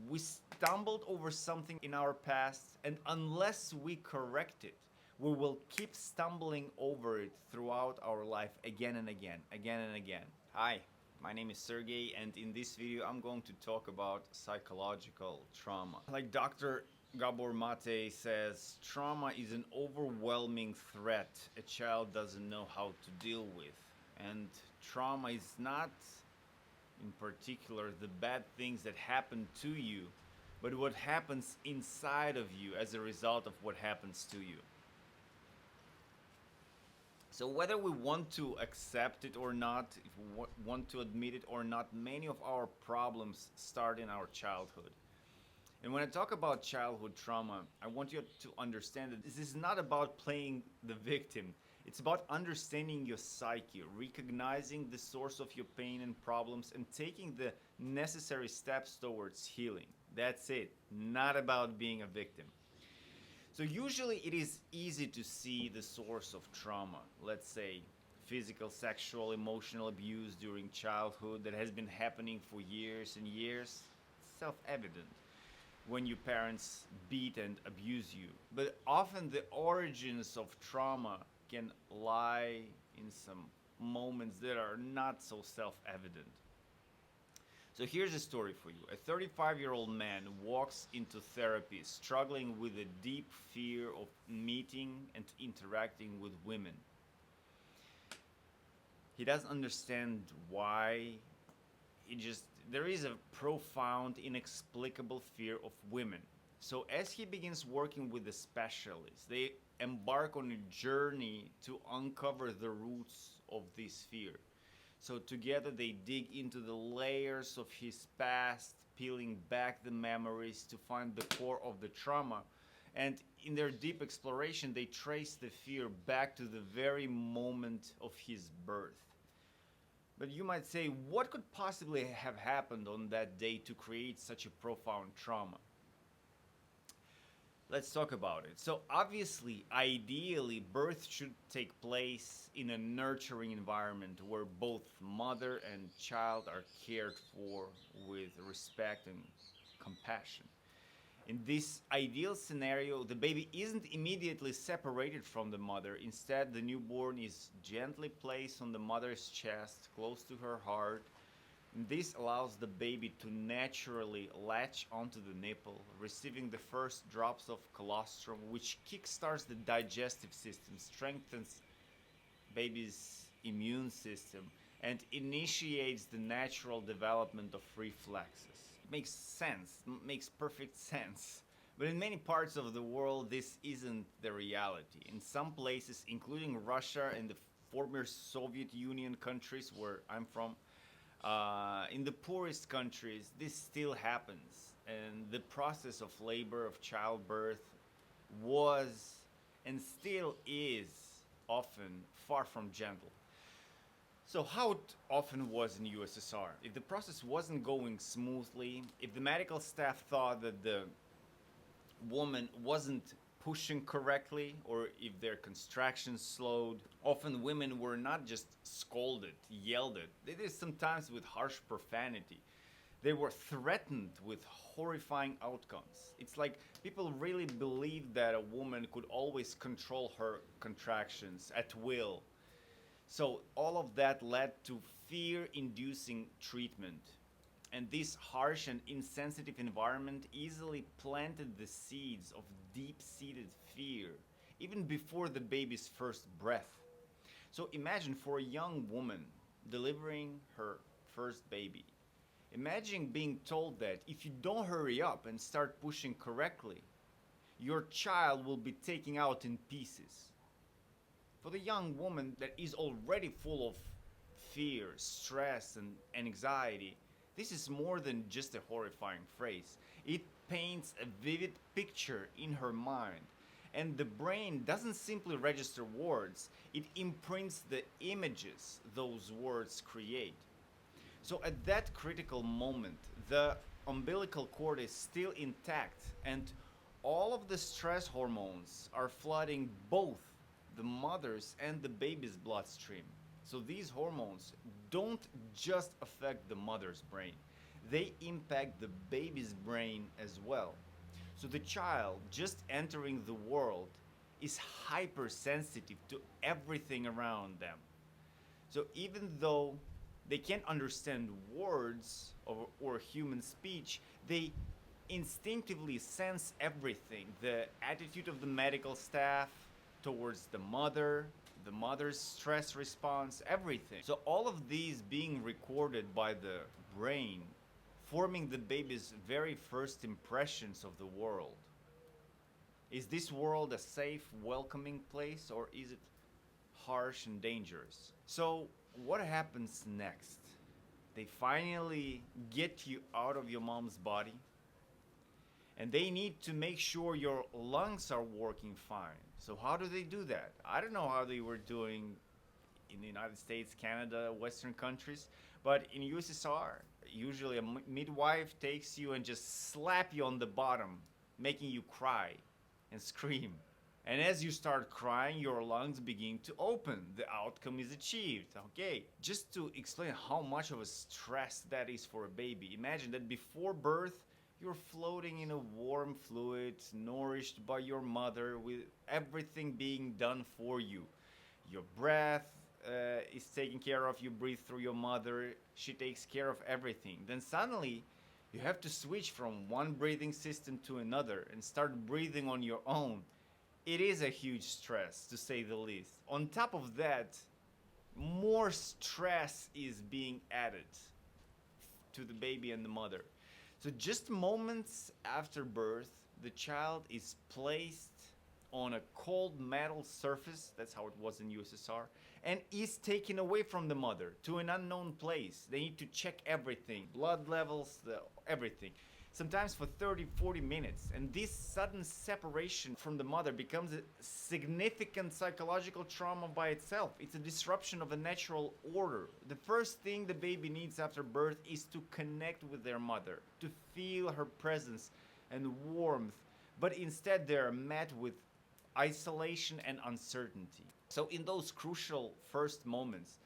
We stumbled over something in our past, and unless we correct it, we will keep stumbling over it throughout our life again and again, again and again. Hi, my name is Sergey, and in this video I'm going to talk about psychological trauma. Like Dr. Gabor Mate says, trauma is an overwhelming threat a child doesn't know how to deal with. And trauma is not, in particular, the bad things that happen to you, but what happens inside of you as a result of what happens to you. So whether we want to accept it or not, if we want to admit it or not, many of our problems start in our childhood. And when I talk about childhood trauma, I want you to understand that this is not about playing the victim. It's about understanding your psyche, recognizing the source of your pain and problems, and taking the necessary steps towards healing. That's it. Not about being a victim. So usually it is easy to see the source of trauma. Let's say physical, sexual, emotional abuse during childhood that has been happening for years and years. It's self-evident when your parents beat and abuse you. But often the origins of trauma can lie in some moments that are not so self-evident. So here's a story for you. A 35-year-old man walks into therapy struggling with a deep fear of meeting and interacting with women. He doesn't understand why. There is a profound, inexplicable fear of women. So as he begins working with a specialist, they embark on a journey to uncover the roots of this fear. So together they dig into the layers of his past, peeling back the memories to find the core of the trauma. And in their deep exploration, they trace the fear back to the very moment of his birth. But you might say, what could possibly have happened on that day to create such a profound trauma? Let's talk about it. So obviously, ideally, birth should take place in a nurturing environment where both mother and child are cared for with respect and compassion. In this ideal scenario, the baby isn't immediately separated from the mother. Instead, the newborn is gently placed on the mother's chest, close to her heart. And this allows the baby to naturally latch onto the nipple, receiving the first drops of colostrum, which kickstarts the digestive system, strengthens baby's immune system, and initiates the natural development of reflexes. Makes sense, makes perfect sense. But in many parts of the world, this isn't the reality. In some places, including Russia and the former Soviet Union countries where I'm from, in the poorest countries, this still happens. And the process of labor, of childbirth, was and still is often far from gentle. So how it often was in USSR. If the process wasn't going smoothly, if the medical staff thought that the woman wasn't pushing correctly, or if their contractions slowed, often women were not just scolded, yelled at. They did sometimes with harsh profanity. They were threatened with horrifying outcomes. It's like people really believed that a woman could always control her contractions at will. So all of that led to fear-inducing treatment. And this harsh and insensitive environment easily planted the seeds of deep-seated fear, even before the baby's first breath. So imagine for a young woman delivering her first baby. Imagine being told that if you don't hurry up and start pushing correctly, your child will be taken out in pieces. For the young woman that is already full of fear, stress, and anxiety, this is more than just a horrifying phrase. It paints a vivid picture in her mind. And the brain doesn't simply register words, it imprints the images those words create. So at that critical moment, the umbilical cord is still intact, and all of the stress hormones are flooding both the mother's and the baby's bloodstream. So these hormones don't just affect the mother's brain. they impact the baby's brain as well. So the child just entering the world is hypersensitive to everything around them. So even though they can't understand words or human speech, they instinctively sense everything. The attitude of the medical staff towards the mother's stress response, everything. So all of these being recorded by the brain, forming the baby's very first impressions of the world. Is this world a safe, welcoming place, or is it harsh and dangerous? So, what happens next? They finally get you out of your mom's body, and they need to make sure your lungs are working fine. So, how do they do that? I don't know how they were doing in the United States, Canada, Western countries, but in USSR, usually a midwife takes you and just slap you on the bottom, making you cry and scream. And as you start crying, your lungs begin to open. The outcome is achieved. Okay, just to explain how much of a stress that is for a baby. Imagine that before birth, you're floating in a warm fluid, nourished by your mother, with everything being done for you. Your breath is taken care of. You breathe through your mother. She takes care of everything. Then suddenly, you have to switch from one breathing system to another and start breathing on your own. It is a huge stress, to say the least. On top of that, more stress is being added to the baby and the mother. So just moments after birth, the child is placed on a cold metal surface, that's how it was in USSR, and is taken away from the mother to an unknown place. They need to check everything, blood levels, everything. Sometimes for 30, 40 minutes. And this sudden separation from the mother becomes a significant psychological trauma by itself. It's a disruption of a natural order. The first thing the baby needs after birth is to connect with their mother, to feel her presence and warmth. But instead they are met with isolation and uncertainty. So in those crucial first moments,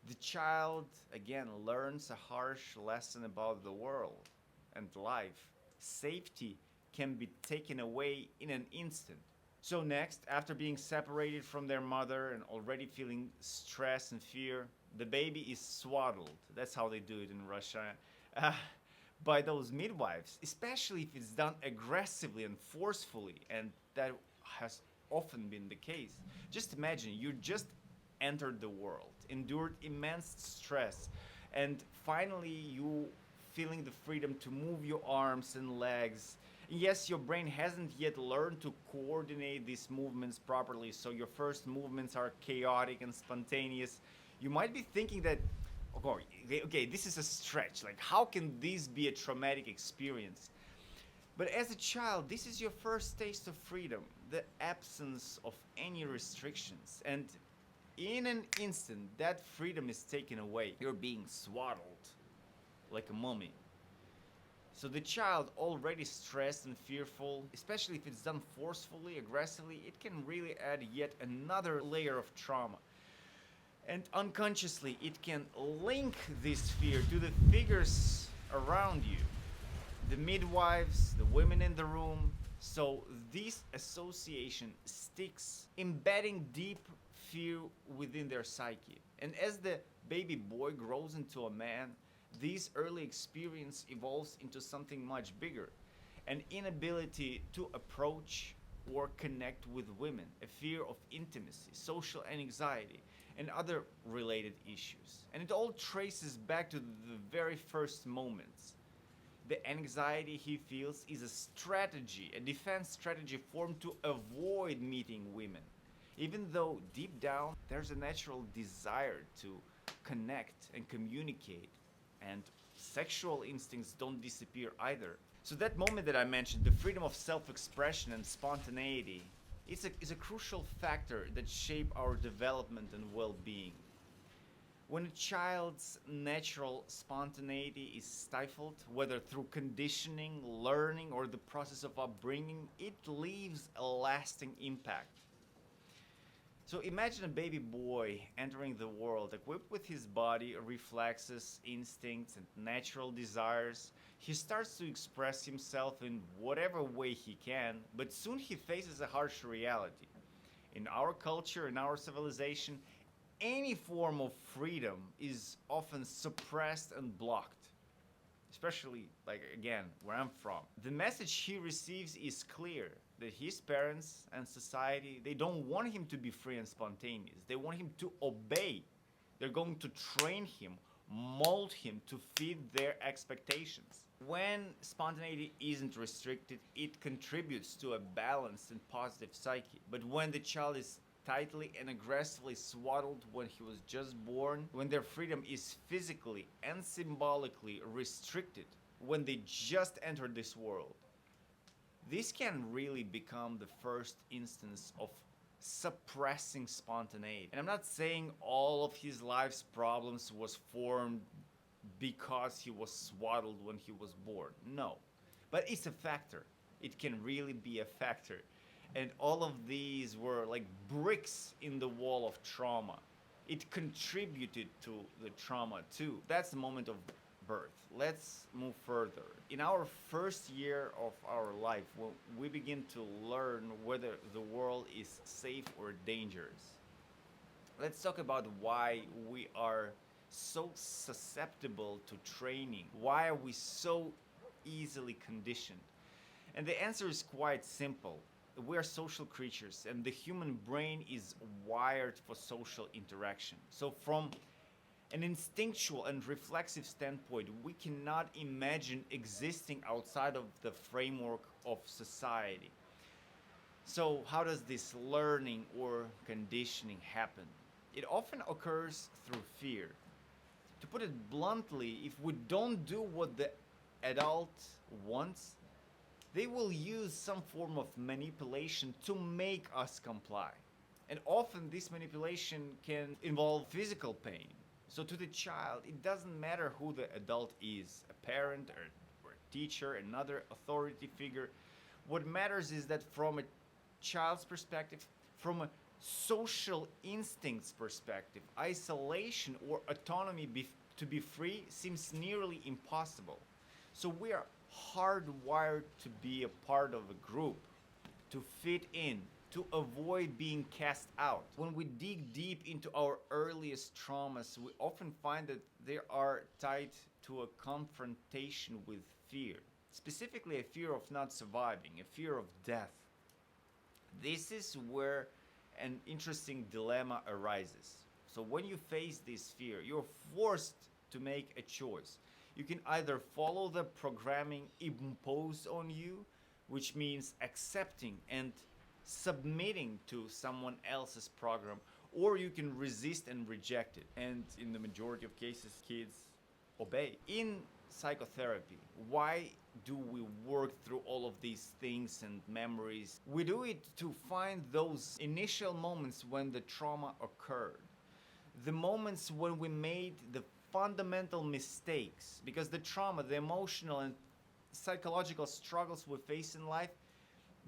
the child again learns a harsh lesson about the world and life. Safety can be taken away in an instant. So next, after being separated from their mother and already feeling stress and fear, the baby is swaddled. That's how they do it in Russia. By those midwives, especially if it's done aggressively and forcefully, and that has often been the case. Just imagine, you just entered the world, endured immense stress, and finally you feeling the freedom to move your arms and legs. Yes, your brain hasn't yet learned to coordinate these movements properly, so your first movements are chaotic and spontaneous. You might be thinking that, okay, this is a stretch. Like, how can this be a traumatic experience? But as a child, this is your first taste of freedom, the absence of any restrictions. And in an instant, that freedom is taken away. You're being swaddled like a mummy. So the child, already stressed and fearful, especially if it's done forcefully, aggressively, it can really add yet another layer of trauma. And unconsciously, it can link this fear to the figures around you, the midwives, the women in the room. So this association sticks, embedding deep fear within their psyche. And as the baby boy grows into a man, this early experience evolves into something much bigger. An inability to approach or connect with women, a fear of intimacy, social anxiety, and other related issues. And it all traces back to the very first moments. The anxiety he feels is a strategy, a defense strategy formed to avoid meeting women. Even though deep down there's a natural desire to connect and communicate, and sexual instincts don't disappear either. So that moment that I mentioned, the freedom of self-expression and spontaneity, is a crucial factor that shape our development and well-being. When a child's natural spontaneity is stifled, whether through conditioning, learning, or the process of upbringing, it leaves a lasting impact. So imagine a baby boy entering the world equipped with his body, reflexes, instincts, and natural desires. He starts to express himself in whatever way he can, but soon he faces a harsh reality. In our culture, in our civilization, any form of freedom is often suppressed and blocked, especially, like, again, where I'm from. The message he receives is clear, that his parents and society, they don't want him to be free and spontaneous. They want him to obey. They're going to train him, mold him to fit their expectations. When spontaneity isn't restricted, it contributes to a balanced and positive psyche. But when the child is tightly and aggressively swaddled when he was just born, when their freedom is physically and symbolically restricted, when they just entered this world, this can really become the first instance of suppressing spontaneity. And I'm not saying all of his life's problems was formed because he was swaddled when he was born. No. But it's a factor. It can really be a factor. And all of these were like bricks in the wall of trauma. It contributed to the trauma too. That's the moment of birth. Let's move further. In our first year of our life, when we begin to learn whether the world is safe or dangerous, let's talk about why we are so susceptible to training. Why are we so easily conditioned? And the answer is quite simple. We are social creatures, and the human brain is wired for social interaction. So from an instinctual and reflexive standpoint, we cannot imagine existing outside of the framework of society. So how does this learning or conditioning happen? It often occurs through fear. To put it bluntly, if we don't do what the adult wants, they will use some form of manipulation to make us comply. And often this manipulation can involve physical pain. So to the child, it doesn't matter who the adult is, a parent or a teacher, another authority figure. What matters is that from a child's perspective, from a social instincts perspective, isolation or autonomy to be free seems nearly impossible. So we are hardwired to be a part of a group, to fit in, to avoid being cast out. When we dig deep into our earliest traumas, we often find that they are tied to a confrontation with fear, specifically a fear of not surviving, a fear of death. This is where an interesting dilemma arises. So when you face this fear, you're forced to make a choice. You can either follow the programming imposed on you, which means accepting and submitting to someone else's program, or you can resist and reject it. And in the majority of cases, kids obey. In psychotherapy, why do we work through all of these things and memories? We do it to find those initial moments when the trauma occurred, the moments when we made the fundamental mistakes, because the trauma, the emotional and psychological struggles we face in life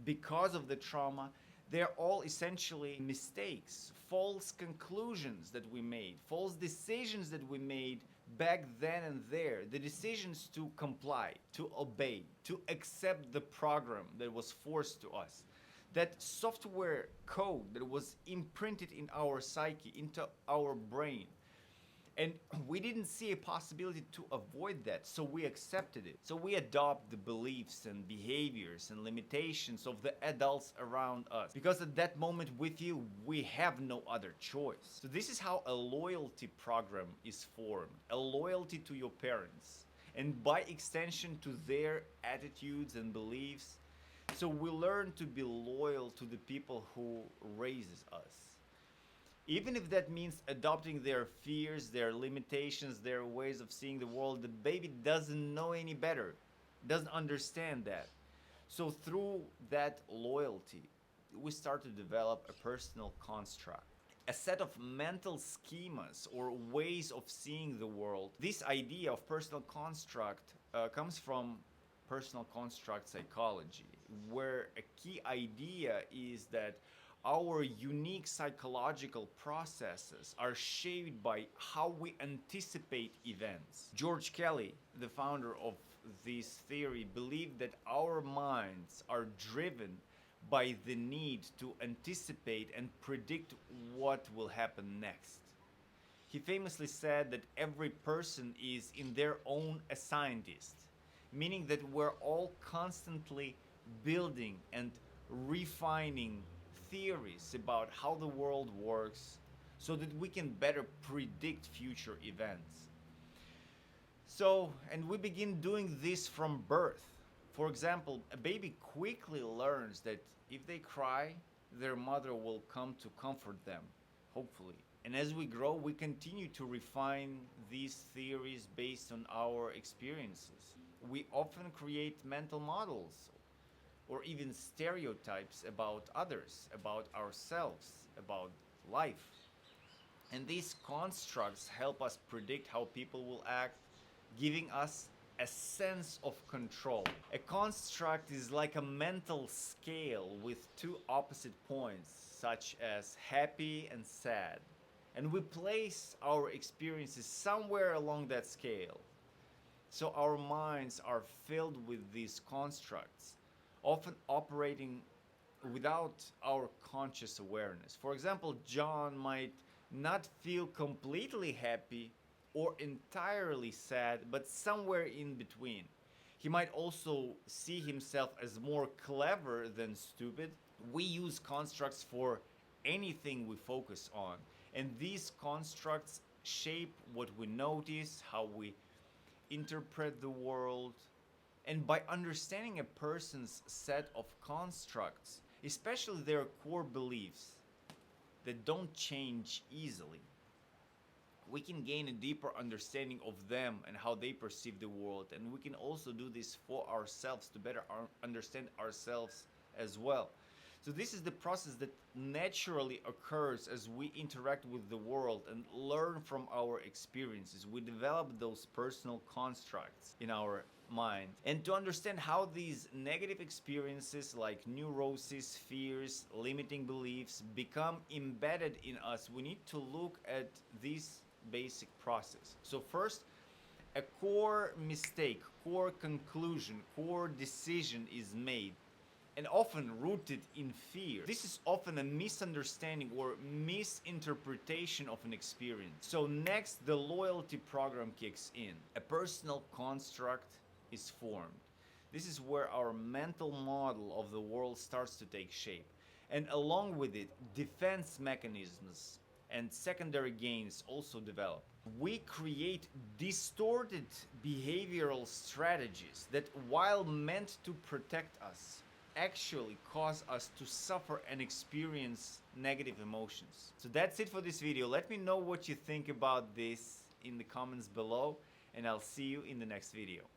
because of the trauma, they're all essentially mistakes, false conclusions that we made, false decisions that we made back then and there, the decisions to comply, to obey, to accept the program that was forced to us, that software code that was imprinted in our psyche, into our brain. And we didn't see a possibility to avoid that, so we accepted it. So we adopt the beliefs and behaviors and limitations of the adults around us, because at that moment we feel we have no other choice. So this is how a loyalty program is formed, a loyalty to your parents, and by extension to their attitudes and beliefs. So we learn to be loyal to the people who raises us. Even if that means adopting their fears, their limitations, their ways of seeing the world, the baby doesn't know any better, doesn't understand that. So through that loyalty, we start to develop a personal construct, a set of mental schemas or ways of seeing the world. This idea of personal construct comes from personal construct psychology, where a key idea is that Our unique psychological processes are shaped by how we anticipate events. George Kelly, the founder of this theory, believed that our minds are driven by the need to anticipate and predict what will happen next. He famously said that every person is in their own a scientist, meaning that we're all constantly building and refining theories about how the world works so that we can better predict future events. And we begin doing this from birth. For example, a baby quickly learns that if they cry, their mother will come to comfort them, hopefully. And as we grow, we continue to refine these theories based on our experiences. We often create mental models or even stereotypes about others, about ourselves, about life. And these constructs help us predict how people will act, giving us a sense of control. A construct is like a mental scale with two opposite points, such as happy and sad. And we place our experiences somewhere along that scale. So our minds are filled with these constructs, often operating without our conscious awareness. For example, John might not feel completely happy or entirely sad, but somewhere in between. He might also see himself as more clever than stupid. We use constructs for anything we focus on, and these constructs shape what we notice, how we interpret the world. And by understanding a person's set of constructs, especially their core beliefs that don't change easily, we can gain a deeper understanding of them and how they perceive the world. And we can also do this for ourselves to better understand ourselves as well. So this is the process that naturally occurs as we interact with the world and learn from our experiences. We develop those personal constructs in our mind. And to understand how these negative experiences like neuroses, fears, limiting beliefs become embedded in us, we need to look at this basic process. So first, a core mistake, core conclusion, core decision is made, and often rooted in fear. This is often a misunderstanding or misinterpretation of an experience. So next, the loyalty program kicks in. A personal construct is formed. This is where our mental model of the world starts to take shape. And along with it, defense mechanisms and secondary gains also develop. We create distorted behavioral strategies that, while meant to protect us, actually cause us to suffer and experience negative emotions. So that's it for this video. Let me know what you think about this in the comments below, and I'll see you in the next video.